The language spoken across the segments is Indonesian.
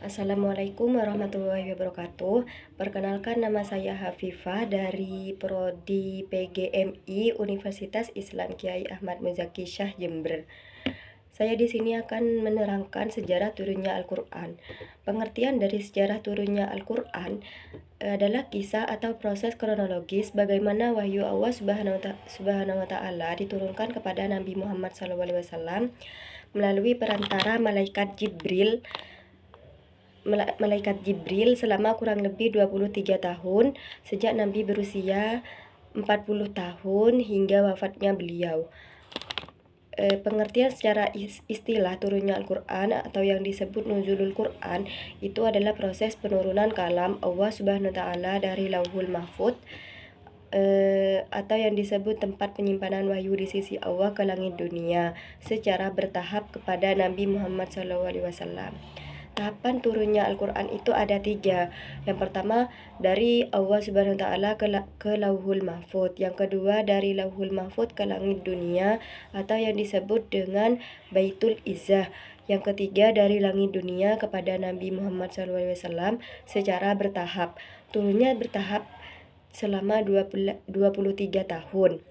Assalamualaikum warahmatullahi wabarakatuh. Perkenalkan, nama saya Hafifah dari Prodi PGMI Universitas Islam Kiai Ahmad Muzaki Syah Jember. Saya di sini akan menerangkan sejarah turunnya Al-Quran. Pengertian dari sejarah turunnya Al-Quran adalah kisah atau proses kronologis bagaimana wahyu Allah Subhanahu wa Ta'ala diturunkan kepada Nabi Muhammad SAW melalui perantara malaikat Jibril selama kurang lebih 23 tahun sejak Nabi berusia 40 tahun hingga wafatnya beliau. Pengertian secara istilah turunnya Al-Quran atau yang disebut nuzulul Quran itu adalah proses penurunan kalam Allah Subhanahu wa Ta'ala dari Lauhul Mahfudz atau yang disebut tempat penyimpanan wahyu di sisi Allah ke langit dunia secara bertahap kepada Nabi Muhammad SAW. Tahapan turunnya Al-Quran itu ada 3. Yang pertama dari Allah Subhanahu wa Ta'ala ke Lauhul Mahfudz. Yang kedua dari Lauhul Mahfudz ke langit dunia atau yang disebut dengan Baitul Izzah. Yang ketiga dari langit dunia kepada Nabi Muhammad SAW secara bertahap. Turunnya bertahap selama 23 tahun.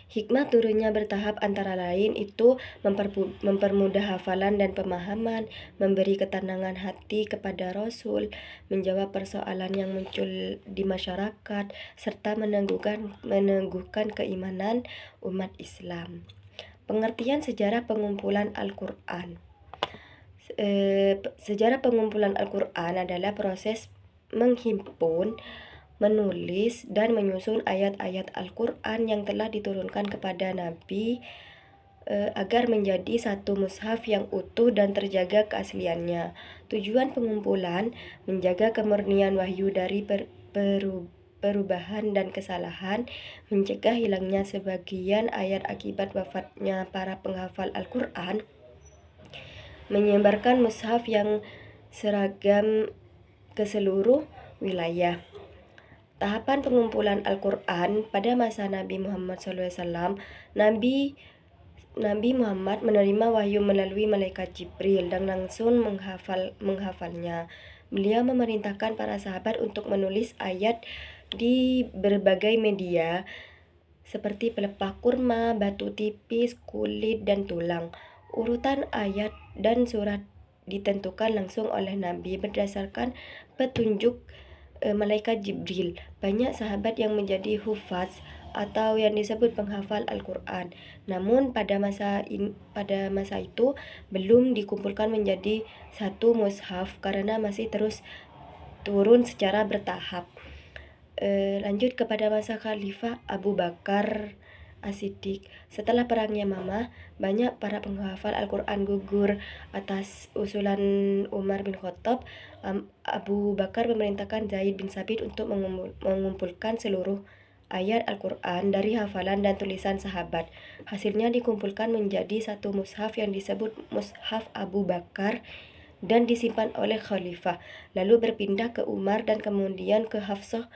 Hikmah turunnya bertahap antara lain itu mempermudah hafalan dan pemahaman, memberi ketenangan hati kepada Rasul, menjawab persoalan yang muncul di masyarakat, serta meneguhkan keimanan umat Islam. Pengertian sejarah pengumpulan Al-Quran. Sejarah pengumpulan Al-Quran adalah proses menghimpun, menulis dan menyusun ayat-ayat Al-Quran yang telah diturunkan kepada Nabi agar menjadi satu mushaf yang utuh dan terjaga keasliannya. Tujuan pengumpulan menjaga kemurnian wahyu dari perubahan dan kesalahan, mencegah hilangnya sebagian ayat akibat wafatnya para penghafal Al-Quran, menyebarkan mushaf yang seragam ke seluruh wilayah. Tahapan pengumpulan Al-Quran pada masa Nabi Muhammad SAW, Nabi Muhammad menerima wahyu melalui malaikat Jibril dan langsung menghafalnya. Beliau memerintahkan para sahabat untuk menulis ayat di berbagai media seperti pelepah kurma, batu tipis, kulit, dan tulang. Urutan ayat dan surat ditentukan langsung oleh Nabi berdasarkan petunjuk malaikat Jibril. Banyak sahabat yang menjadi hufaz atau yang disebut penghafal Al-Quran. Namun pada masa itu belum dikumpulkan menjadi satu mushaf karena masih terus turun secara bertahap. Lanjut kepada masa Khalifah Abu Bakar As-Siddiq. Setelah perang Yamamah, banyak para penghafal Al-Quran gugur. Atas usulan Umar bin Khattab, Abu Bakar memerintahkan Zaid bin Sabit untuk mengumpulkan seluruh ayat Al-Quran dari hafalan dan tulisan sahabat. Hasilnya dikumpulkan menjadi satu mushaf yang disebut Mushaf Abu Bakar dan disimpan oleh Khalifah, lalu berpindah ke Umar dan kemudian ke Hafsah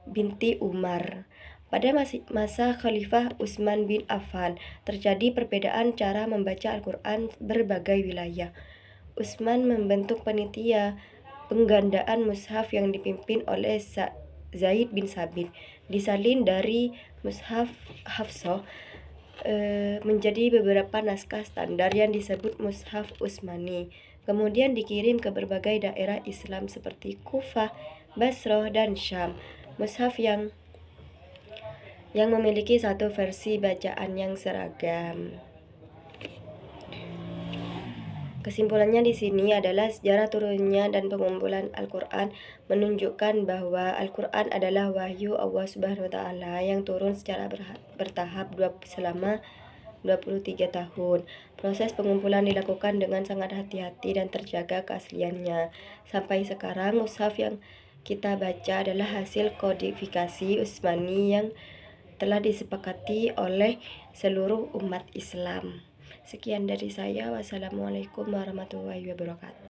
binti Umar. Pada masa Khalifah Utsman bin Affan, terjadi perbedaan cara membaca Al-Quran berbagai wilayah. Utsman membentuk panitia penggandaan mushaf yang dipimpin oleh Zaid bin Sabit. Disalin dari mushaf Hafsah menjadi beberapa naskah standar yang disebut mushaf Utsmani. Kemudian dikirim ke berbagai daerah Islam seperti Kufah, Basrah, dan Syam. Mushaf yang memiliki satu versi bacaan yang seragam. Kesimpulannya di sini adalah sejarah turunnya dan pengumpulan Al-Quran menunjukkan bahwa Al-Quran adalah wahyu Allah Subhanahu wa Ta'ala yang turun secara bertahap selama 23 tahun. Proses pengumpulan dilakukan dengan sangat hati-hati dan terjaga keasliannya. Sampai sekarang mushaf yang kita baca adalah hasil kodifikasi Utsmani yang telah disepakati oleh seluruh umat Islam. Sekian dari saya. Wassalamualaikum warahmatullahi wabarakatuh.